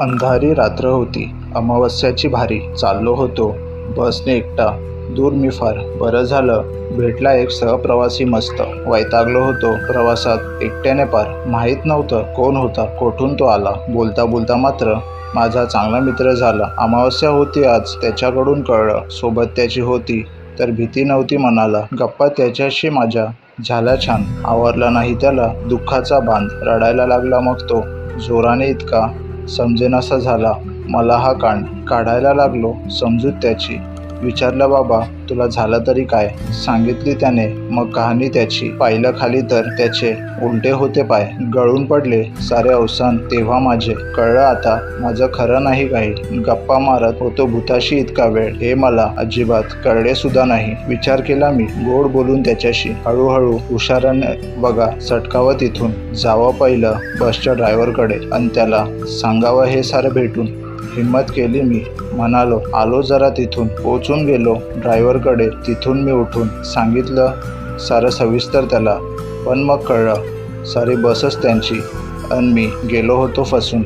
अंधारी रात्र होती. अमावस्याची भारी. चाललो होतो बसने एकटा. दूर मी फार. बरं झालं भेटला एक सहप्रवासी मस्त. वैतागलो होतो प्रवासात एकट्याने पार. माहीत नव्हतं कोण होता, कोठून तो आला. बोलता बोलता मात्र माझा चांगला मित्र झाला. अमावस्या होती आज, त्याच्याकडून कळलं. सोबत त्याची होती तर भीती नव्हती मनाला. गप्पा त्याच्याशी माझ्या झाल्या छान. आवरला नाही त्याला दुःखाचा बांध. रडायला लागला मग तो जोराने इतका समजेनासा झाला मला हा कांड. काढायला लागलो समजूत त्याची. विचारलं बाबा तुला झालं तरी काय. सांगितली त्याने मग कहाणी त्याची. पाहिलं खाली तर त्याचे उलटे होते पाय. गळून पडले सारे अवसान तेव्हा माझे. कळलं आता माझं खरं नाही काही. गप्पा मारत होतो भूताशी इतका वेळ हे मला अजिबात कळले सुद्धा नाही. विचार केला मी गोड बोलून त्याच्याशी. हळूहळू हुशाराने बघा सटकावं तिथून. जावं पहिलं बसच्या ड्रायव्हरकडे आणि त्याला सांगावं हे सारं भेटून. हिम्मत केली मी. म्हणालो आलो जरा तिथून. पोचून गेलो ड्रायव्हरकडे. तिथून मी उठून सांगितलं सारं सविस्तर त्याला. पण मग कळलं सारी बसच त्यांची अन मी गेलो होतो फसून.